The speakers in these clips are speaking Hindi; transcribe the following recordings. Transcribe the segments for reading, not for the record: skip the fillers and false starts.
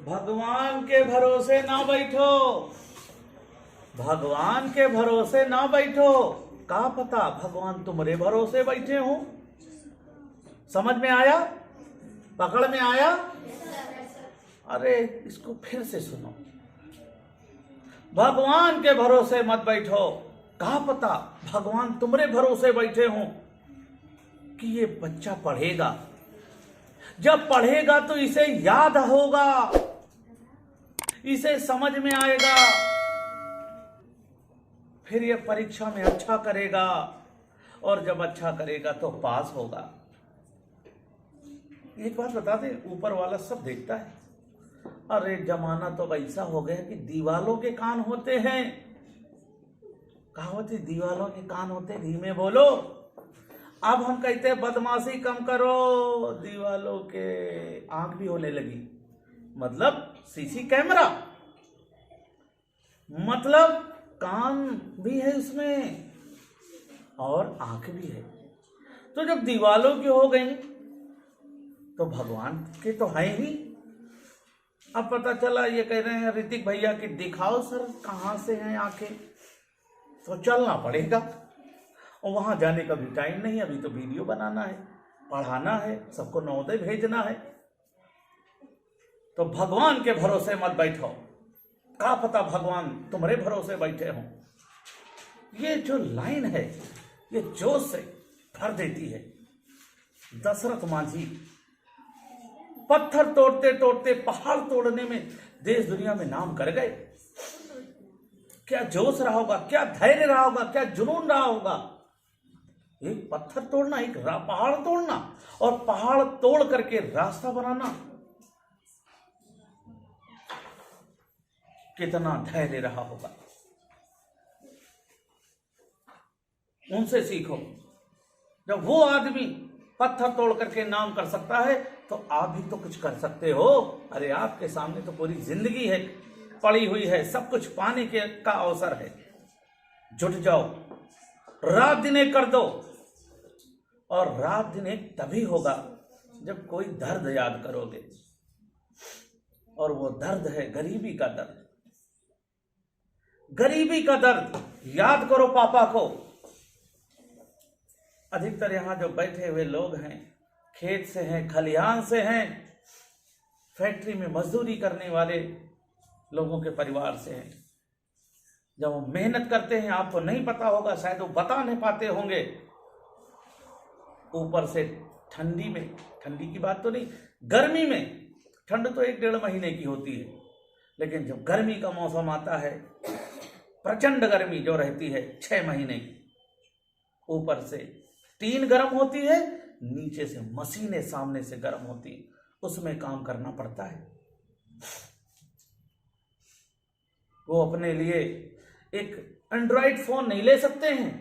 भगवान के भरोसे ना बैठो, भगवान के भरोसे ना बैठो। का पता भगवान तुम्हारे भरोसे बैठे हो। समझ में आया? पकड़ में आया? अरे इसको फिर से सुनो। भगवान के भरोसे मत बैठो। का पता भगवान तुम्हारे भरोसे बैठे हो कि ये बच्चा पढ़ेगा। जब पढ़ेगा तो इसे याद होगा, इसे समझ में आएगा, फिर ये परीक्षा में अच्छा करेगा और जब अच्छा करेगा तो पास होगा। एक बात बता दे, ऊपर वाला सब देखता है। अरे जमाना तो ऐसा हो गया कि दीवालों के कान होते हैं। कहावत है, दीवालों के कान होते, धीमे बोलो। अब हम कहते हैं बदमाशी कम करो, दीवालों के आंख भी होने लगी। मतलब सीसी कैमरा, मतलब कान भी है उसमें और आंख भी है। तो जब दीवालों की हो गई तो भगवान के तो है ही। अब पता चला ये कह रहे हैं ऋतिक भैया कि दिखाओ सर कहां से हैं आंखें, तो चलना पड़ेगा और वहां जाने का भी टाइम नहीं। अभी तो वीडियो बनाना है, पढ़ाना है, सबको नवोदय भेजना है। तो भगवान के भरोसे मत बैठो। का पता भगवान तुम्हारे भरोसे बैठे हो। ये जो लाइन है ये जोश से भर देती है। दशरथ मांझी पत्थर तोड़ते तोड़ते पहाड़ तोड़ने में देश दुनिया में नाम कर गए। क्या जोश रहा होगा, क्या धैर्य रहा होगा, क्या जुनून रहा होगा। एक पत्थर तोड़ना, एक पहाड़ तोड़ना और पहाड़ तोड़ करके रास्ता बनाना, कितना धैर्य रहा होगा। उनसे सीखो। जब वो आदमी पत्थर तोड़ करके नाम कर सकता है तो आप भी तो कुछ कर सकते हो। अरे आपके सामने तो पूरी जिंदगी है पड़ी हुई है, सब कुछ पाने के का अवसर है। जुट जाओ, रात दिन एक कर दो। और रात दिन एक तभी होगा जब कोई दर्द याद करोगे, और वो दर्द है गरीबी का दर्द। गरीबी का दर्द याद करो पापा को। अधिकतर यहां जो बैठे हुए लोग हैं खेत से हैं, खलिहान से हैं, फैक्ट्री में मजदूरी करने वाले लोगों के परिवार से हैं। जब वो मेहनत करते हैं, आपको नहीं पता होगा, शायद वो बता नहीं पाते होंगे। ऊपर से ठंडी में, ठंडी की बात तो नहीं, गर्मी में, ठंड तो 1-1.5 महीने की होती है, लेकिन जब गर्मी का मौसम आता है, प्रचंड गर्मी जो रहती है 6 महीने की, ऊपर से टीन गर्म होती है, नीचे से मशीनें सामने से गर्म होती है, उसमें काम करना पड़ता है। वो अपने लिए एक एंड्रॉइड फोन नहीं ले सकते हैं,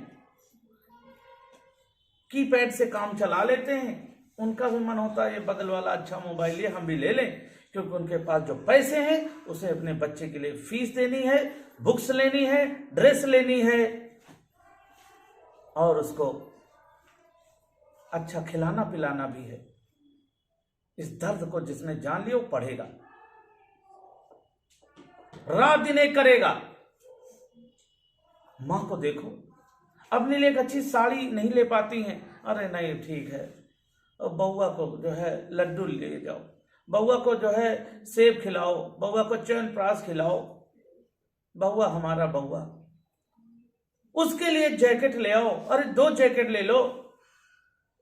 कीपैड से काम चला लेते हैं। उनका भी मन होता है ये बगल वाला अच्छा मोबाइल ये हम भी ले लें, क्योंकि उनके पास जो पैसे हैं उसे अपने बच्चे के लिए फीस देनी है, बुक्स लेनी है, ड्रेस लेनी है, और उसको अच्छा खिलाना पिलाना भी है। इस दर्द को जिसने जान लिया वो पढ़ेगा, रात दिन एक करेगा। मां को देखो, अपने लिए एक अच्छी साड़ी नहीं ले पाती हैं, अरे नहीं ठीक है, और बउआ को जो है लड्डू ले जाओ, बउआ को जो है सेब खिलाओ, बउआ को च्यवनप्राश खिलाओ, बउआ हमारा बउआ। उसके लिए जैकेट ले आओ, अरे 2 जैकेट ले लो,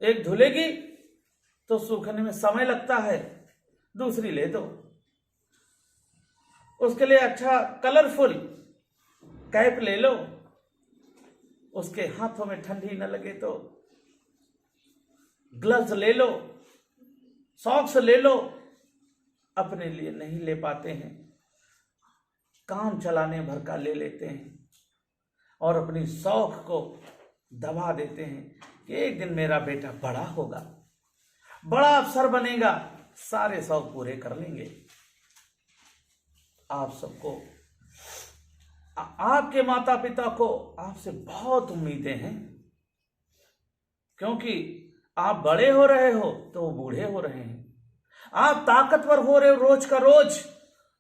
एक धुलेगी तो सूखने में समय लगता है, दूसरी ले दो। उसके लिए अच्छा कलरफुल कैप ले लो, उसके हाथों में ठंडी न लगे तो ग्लव्स ले लो, सॉक्स ले लो। अपने लिए नहीं ले पाते हैं, काम चलाने भर का ले लेते हैं और अपनी शौक को दबा देते हैं कि एक दिन मेरा बेटा बड़ा होगा, बड़ा अफसर बनेगा, सारे शौक पूरे कर लेंगे। आप सबको, आपके माता पिता को आपसे बहुत उम्मीदें हैं, क्योंकि आप बड़े हो रहे हो तो वो बूढ़े हो रहे हैं। आप ताकतवर हो रहे हो रोज का रोज,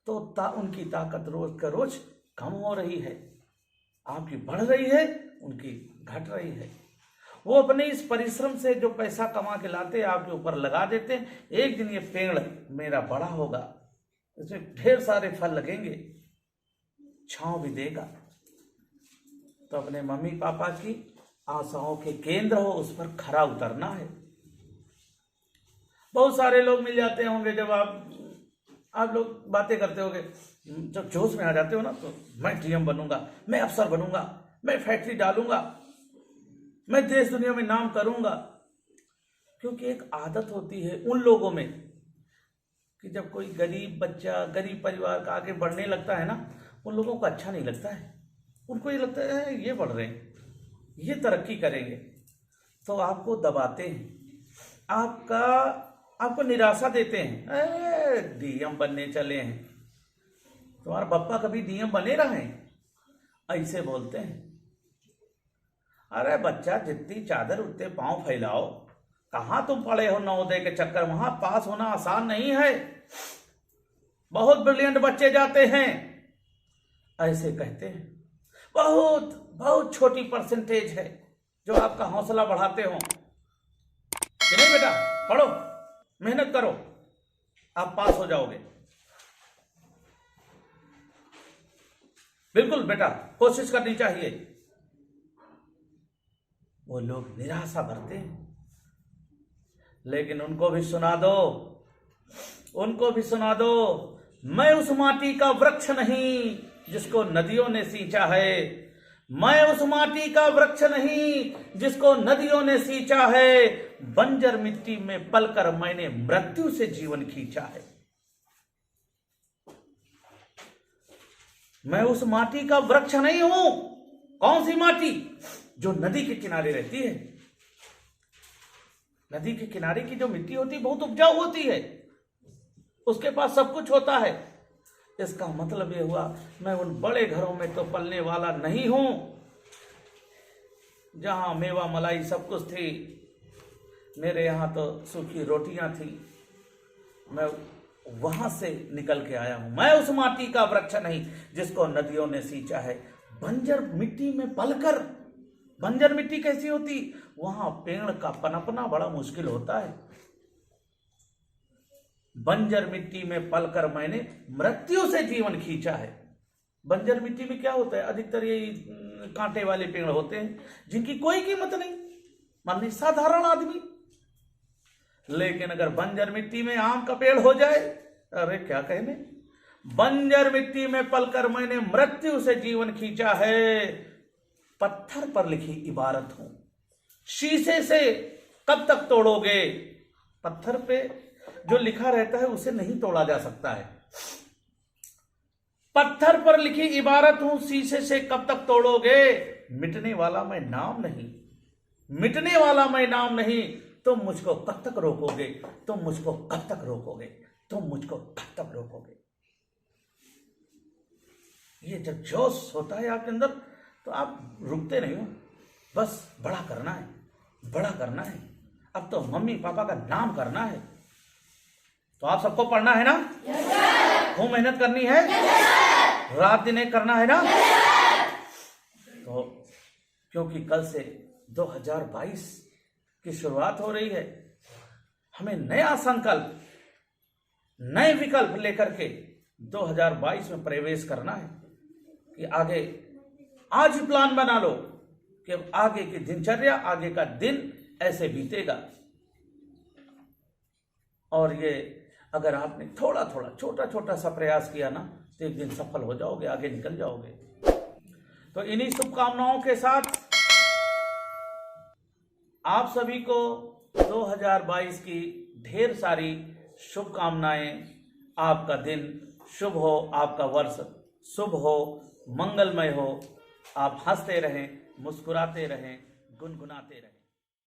तो उनकी ताकत रोज का रोज कम हो रही है, आपकी बढ़ रही है, उनकी घट रही है। वो अपने इस परिश्रम से जो पैसा कमा के लाते आपके ऊपर लगा देते हैं। एक दिन ये पेड़ मेरा बड़ा होगा, इसमें ढेर सारे फल लगेंगे, छांव भी देगा। तो अपने मम्मी पापा की आशाओं के केंद्र हो, उस पर खरा उतरना है। बहुत सारे लोग मिल जाते होंगे, जब आप लोग बातें करते होंगे, जब जोश में आ जाते हो ना, तो मैं डीएम बनूंगा, मैं अफसर बनूंगा, मैं फैक्ट्री डालूंगा, मैं देश दुनिया में नाम करूंगा। क्योंकि एक आदत होती है उन लोगों में कि जब कोई गरीब बच्चा, गरीब परिवार का आगे बढ़ने लगता है ना, उन लोगों को अच्छा नहीं लगता है। उनको ये लगता है ये बढ़ रहे हैं, ये तरक्की करेंगे, तो आपको दबाते हैं, आपको निराशा देते हैं। डीएम बनने चले हैं, तुम्हारा पप्पा कभी डीएम बने रहे हैं? ऐसे बोलते हैं। अरे बच्चा, जितनी चादर उतने पांव फैलाओ। कहाँ तुम पढ़े हो नवोदय के चक्कर, वहां पास होना आसान नहीं है, बहुत ब्रिलियंट बच्चे जाते हैं। ऐसे कहते हैं। बहुत बहुत छोटी परसेंटेज है जो आपका हौसला बढ़ाते हो कि नहीं बेटा पढ़ो, मेहनत करो, आप पास हो जाओगे। बिल्कुल बेटा, कोशिश करनी चाहिए। वो लोग निराशा भरते हैं। लेकिन उनको भी सुना दो, उनको भी सुना दो, मैं उस माटी का वृक्ष नहीं जिसको नदियों ने सींचा है, मैं उस माटी का वृक्ष नहीं जिसको नदियों ने सींचा है, बंजर मिट्टी में पलकर मैंने मृत्यु से जीवन खींचा है। मैं उस माटी का वृक्ष नहीं हूं। कौन सी माटी? जो नदी के किनारे रहती है। नदी के किनारे की जो मिट्टी होती है बहुत उपजाऊ होती है, उसके पास सब कुछ होता है। इसका मतलब ये हुआ, मैं उन बड़े घरों में तो पलने वाला नहीं हूं जहां मेवा मलाई सब कुछ थी। मेरे यहां तो सूखी रोटियां थी, मैं वहां से निकल के आया हूं। मैं उस माटी का वृक्ष नहीं जिसको नदियों ने सींचा है। बंजर मिट्टी में पलकर, बंजर मिट्टी कैसी होती? वहां पेड़ का पनपना बड़ा मुश्किल होता है। बंजर मिट्टी में पलकर मैंने मृत्यु से जीवन खींचा है। बंजर मिट्टी में क्या होता है? अधिकतर ये कांटे वाले पेड़ होते हैं जिनकी कोई कीमत नहीं, माने साधारण आदमी। लेकिन अगर बंजर मिट्टी में आम का पेड़ हो जाए, अरे क्या कहने। बंजर मिट्टी में पलकर मैंने मृत्यु से जीवन खींचा है। पत्थर पर लिखी इबारत हूं, शीशे से कब तक तोड़ोगे? पत्थर पे जो लिखा रहता है उसे नहीं तोड़ा जा सकता है। पत्थर पर लिखी इबारत हूं, शीशे से कब तक तोड़ोगे? मिटने वाला मैं नाम नहीं, मिटने वाला मैं नाम नहीं। तुम मुझको कब तक रोकोगे? तुम मुझको कब तक रोकोगे? तुम मुझको कब तक रोकोगे? ये जब जोश होता है आपके अंदर तो आप रुकते नहीं हो, बस बड़ा करना है, बड़ा करना है। अब तो मम्मी पापा का नाम करना है। तो आप सबको पढ़ना है ना? खूब मेहनत करनी है, रात दिन एक करना है ना? तो क्योंकि कल से 2022 की शुरुआत हो रही है, हमें नया संकल्प, नए विकल्प लेकर के 2022 में प्रवेश करना है कि आगे आज ही प्लान बना लो कि अब आगे की दिनचर्या, आगे का दिन ऐसे बीतेगा। और ये अगर आपने थोड़ा थोड़ा छोटा छोटा सा प्रयास किया ना, तो एक दिन सफल हो जाओगे, आगे निकल जाओगे। तो इन्हीं शुभकामनाओं के साथ आप सभी को 2022 की ढेर सारी शुभकामनाएं। आपका दिन शुभ हो, आपका वर्ष शुभ हो, मंगलमय हो। आप हंसते रहें, मुस्कुराते रहें, गुनगुनाते रहें।